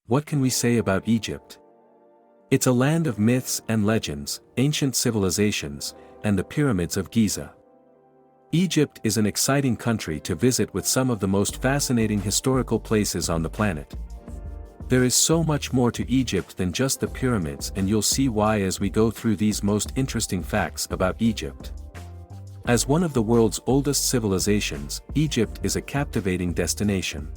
What can we say about Egypt? It's a land of myths and legends, ancient civilizations, and the pyramids of Giza. Egypt is an exciting country to visit with some of the most fascinating historical places on the planet. There is so much more to Egypt than just the pyramids, and you'll see why as we go through these most interesting facts about Egypt. As one of the world's oldest civilizations, Egypt is a captivating destination.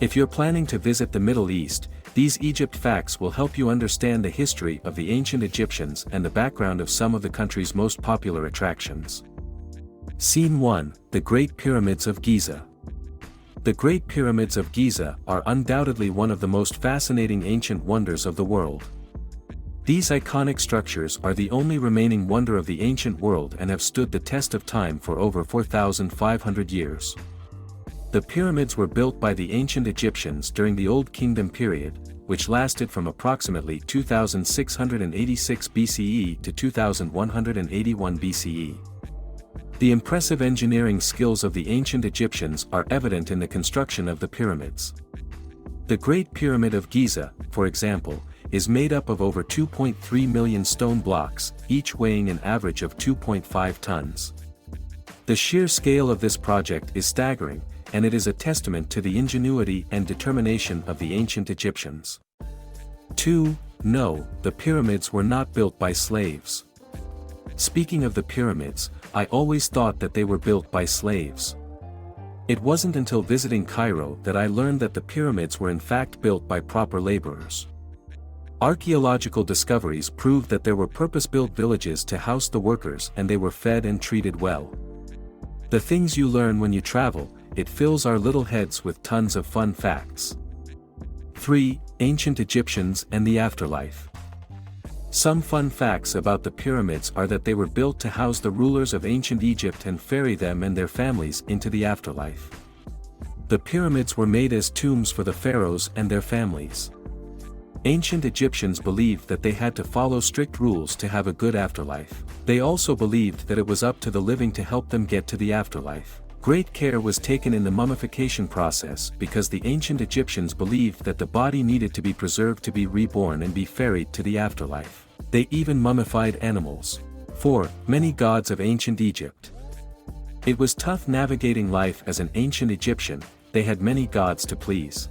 If you're planning to visit the Middle East, these Egypt facts will help you understand the history of the ancient Egyptians and the background of some of the country's most popular attractions. Scene 1: The Great Pyramids of Giza. The Great Pyramids of Giza are undoubtedly one of the most fascinating ancient wonders of the world. These iconic structures are the only remaining wonder of the ancient world and have stood the test of time for over 4,500 years. The pyramids were built by the ancient Egyptians during the Old Kingdom period, which lasted from approximately 2686 BCE to 2181 BCE. The impressive engineering skills of the ancient Egyptians are evident in the construction of the pyramids. The Great Pyramid of Giza, for example, is made up of over 2.3 million stone blocks, each weighing an average of 2.5 tons. The sheer scale of this project is staggering, and it is a testament to the ingenuity and determination of the ancient Egyptians. 2. No, the pyramids were not built by slaves. Speaking of the pyramids, I always thought that they were built by slaves. It wasn't until visiting Cairo that I learned that the pyramids were in fact built by proper laborers. Archaeological discoveries proved that there were purpose-built villages to house the workers, and they were fed and treated well. The things you learn when you travel, it fills our little heads with tons of fun facts. 3. Ancient Egyptians and the afterlife. Some fun facts about the pyramids are that they were built to house the rulers of ancient Egypt and ferry them and their families into the afterlife. The pyramids were made as tombs for the pharaohs and their families. Ancient Egyptians believed that they had to follow strict rules to have a good afterlife. They also believed that it was up to the living to help them get to the afterlife. Great care was taken in the mummification process because the ancient Egyptians believed that the body needed to be preserved to be reborn and be ferried to the afterlife. They even mummified animals. 4. Many gods of ancient Egypt. It was tough navigating life as an ancient Egyptian. They had many gods to please.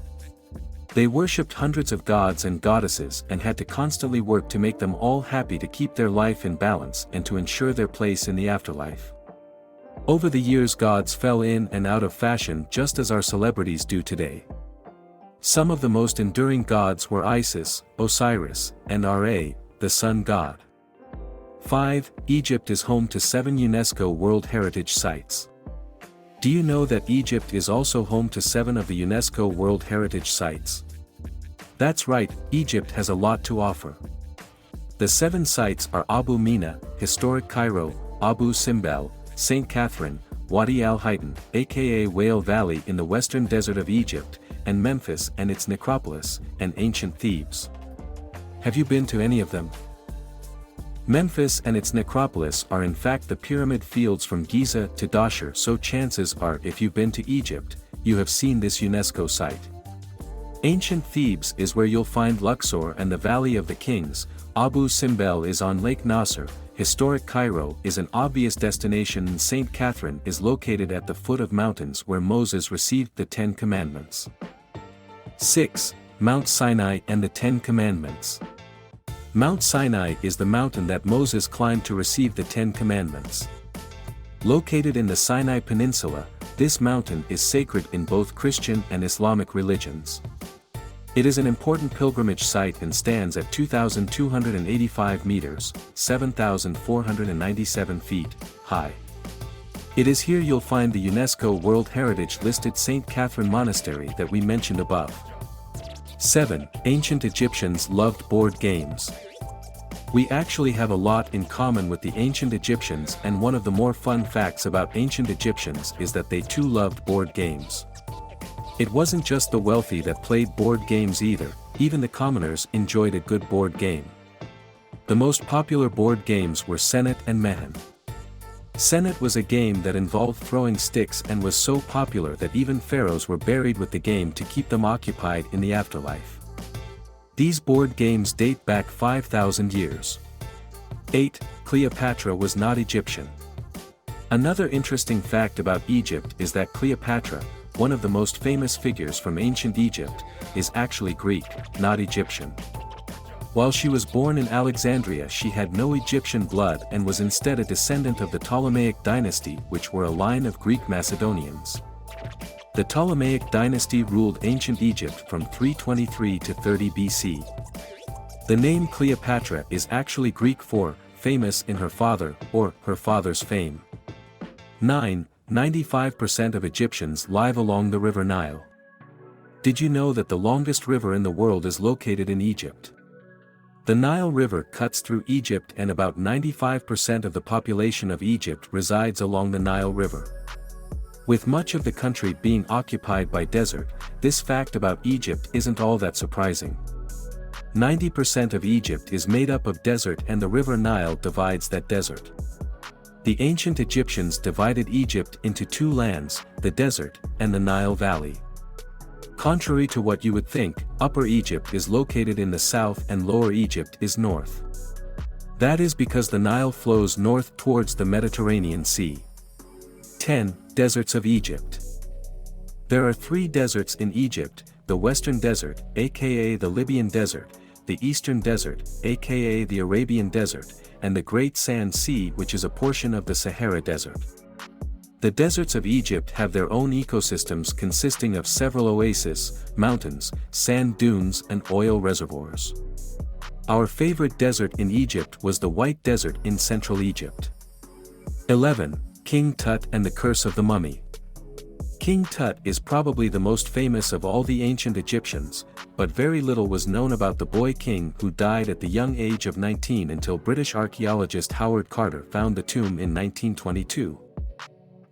They worshipped hundreds of gods and goddesses and had to constantly work to make them all happy to keep their life in balance and to ensure their place in the afterlife. Over the years, gods fell in and out of fashion just as our celebrities do today. Some of the most enduring gods were Isis, Osiris, and Ra, the sun god. 5. Egypt is home to 7 UNESCO World Heritage Sites. Do you know that Egypt is also home to 7 of the UNESCO World Heritage Sites? That's right, Egypt has a lot to offer. The 7 sites are Abu Mina, historic Cairo, Abu Simbel, St. Catherine, Wadi al-Haytham, aka Whale Valley in the western desert of Egypt, and Memphis and its necropolis, and ancient Thebes. Have you been to any of them? Memphis and its necropolis are in fact the pyramid fields from Giza to Dahshur, so chances are if you've been to Egypt, you have seen this UNESCO site. Ancient Thebes is where you'll find Luxor and the Valley of the Kings. Abu Simbel is on Lake Nasser. Historic Cairo is an obvious destination, and St. Catherine is located at the foot of mountains where Moses received the 10 Commandments. 6. Mount Sinai and the 10 Commandments. Mount Sinai is the mountain that Moses climbed to receive the 10 Commandments. Located in the Sinai Peninsula, this mountain is sacred in both Christian and Islamic religions. It is an important pilgrimage site and stands at 2,285 meters, 7,497 feet, high. It is here you'll find the UNESCO World Heritage listed St. Catherine Monastery that we mentioned above. 7. Ancient Egyptians loved board games. We actually have a lot in common with the ancient Egyptians, and one of the more fun facts about ancient Egyptians is that they too loved board games. It wasn't just the wealthy that played board games either, even the commoners enjoyed a good board game. The most popular board games were Senet and Mehen. Senet was a game that involved throwing sticks and was so popular that even pharaohs were buried with the game to keep them occupied in the afterlife. These board games date back 5,000 years. 8. Cleopatra was not Egyptian. Another interesting fact about Egypt is that Cleopatra, one of the most famous figures from ancient Egypt, is actually Greek, not Egyptian. While she was born in Alexandria, she had no Egyptian blood and was instead a descendant of the Ptolemaic dynasty, which were a line of Greek Macedonians. The Ptolemaic dynasty ruled ancient Egypt from 323 to 30 BC. The name Cleopatra is actually Greek for famous in her father or her father's fame. 9. 95% of Egyptians live along the River Nile. Did you know that the longest river in the world is located in Egypt? The Nile River cuts through Egypt and about 95% of the population of Egypt resides along the Nile River. With much of the country being occupied by desert, this fact about Egypt isn't all that surprising. 90% of Egypt is made up of desert and the River Nile divides that desert. The ancient Egyptians divided Egypt into two lands, the desert and the Nile Valley. Contrary to what you would think, Upper Egypt is located in the south and Lower Egypt is north. That is because the Nile flows north towards the Mediterranean Sea. 10. Deserts of Egypt. There are 3 deserts in Egypt: the Western Desert, aka the Libyan Desert, the Eastern Desert, aka the Arabian Desert, and the Great Sand Sea, which is a portion of the Sahara Desert. The deserts of Egypt have their own ecosystems consisting of several oases, mountains, sand dunes and oil reservoirs. Our favorite desert in Egypt was the White Desert in Central Egypt. 11. King Tut and the Curse of the Mummy. King Tut is probably the most famous of all the ancient Egyptians, but very little was known about the boy king who died at the young age of 19 until British archaeologist Howard Carter found the tomb in 1922.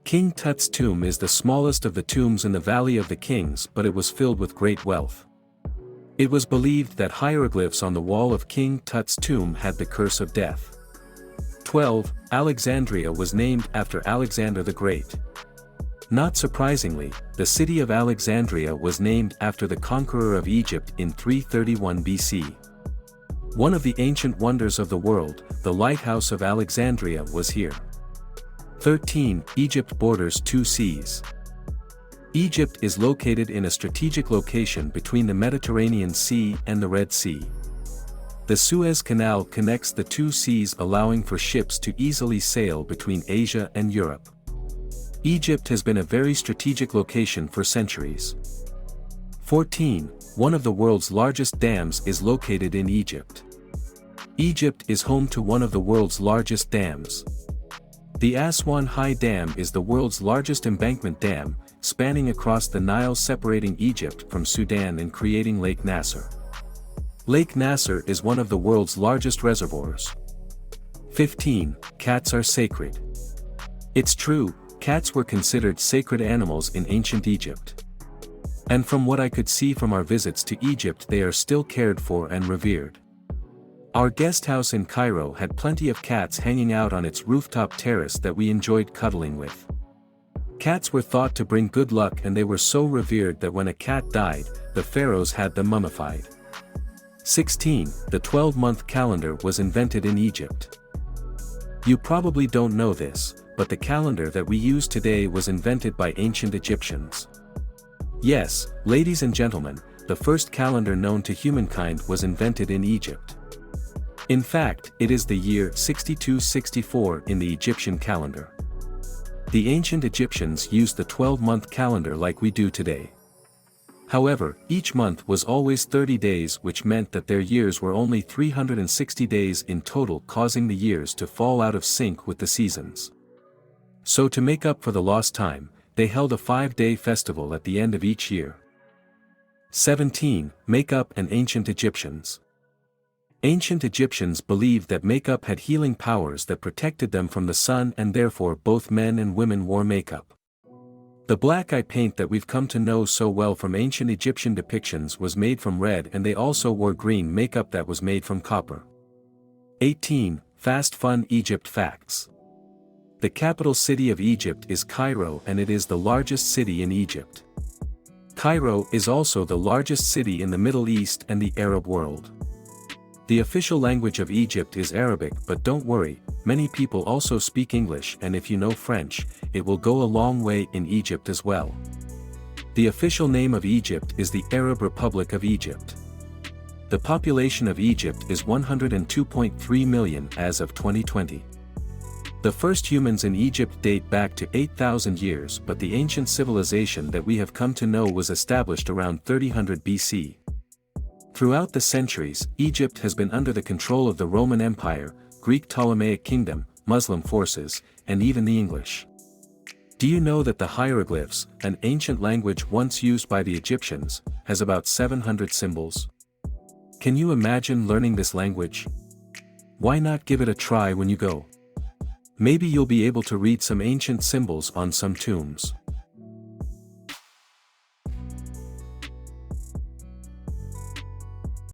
King Tut's tomb is the smallest of the tombs in the Valley of the Kings, but it was filled with great wealth. It was believed that hieroglyphs on the wall of King Tut's tomb had the curse of death. 12. Alexandria was named after Alexander the Great. Not surprisingly, the city of Alexandria was named after the conqueror of Egypt in 331 BC. One of the ancient wonders of the world, the Lighthouse of Alexandria, was here. 13. Egypt borders 2 seas. Egypt is located in a strategic location between the Mediterranean Sea and the Red Sea. The Suez Canal connects the 2 seas, allowing for ships to easily sail between Asia and Europe. Egypt has been a very strategic location for centuries. 14. One of the world's largest dams is located in Egypt. Egypt is home to one of the world's largest dams. The Aswan High Dam is the world's largest embankment dam, spanning across the Nile, separating Egypt from Sudan and creating Lake Nasser. Lake Nasser is one of the world's largest reservoirs. 15. Cats are sacred. It's true, cats were considered sacred animals in ancient Egypt. And from what I could see from our visits to Egypt, they are still cared for and revered. Our guest house in Cairo had plenty of cats hanging out on its rooftop terrace that we enjoyed cuddling with. Cats were thought to bring good luck, and they were so revered that when a cat died, the pharaohs had them mummified. 16. The 12-month calendar was invented in Egypt. You probably don't know this, but the calendar that we use today was invented by ancient Egyptians. Yes, ladies and gentlemen, the first calendar known to humankind was invented in Egypt. In fact, it is the year 6264 in the Egyptian calendar. The ancient Egyptians used the 12-month calendar like we do today. However, each month was always 30 days, which meant that their years were only 360 days in total, causing the years to fall out of sync with the seasons. So to make up for the lost time, they held a 5-day festival at the end of each year. 17. Makeup and ancient Egyptians. Ancient Egyptians believed that makeup had healing powers that protected them from the sun, and therefore both men and women wore makeup. The black eye paint that we've come to know so well from ancient Egyptian depictions was made from red, and they also wore green makeup that was made from copper. 18. Fast Fun Egypt facts. The capital city of Egypt is Cairo, and it is the largest city in Egypt. Cairo is also the largest city in the Middle East and the Arab world. The official language of Egypt is Arabic, but don't worry, many people also speak English, and if you know French, it will go a long way in Egypt as well. The official name of Egypt is the Arab Republic of Egypt. The population of Egypt is 102.3 million as of 2020. The first humans in Egypt date back to 8,000 years, but the ancient civilization that we have come to know was established around 3000 BC. Throughout the centuries, Egypt has been under the control of the Roman Empire, Greek Ptolemaic Kingdom, Muslim forces, and even the English. Do you know that the hieroglyphs, an ancient language once used by the Egyptians, has about 700 symbols? Can you imagine learning this language? Why not give it a try when you go? Maybe you'll be able to read some ancient symbols on some tombs.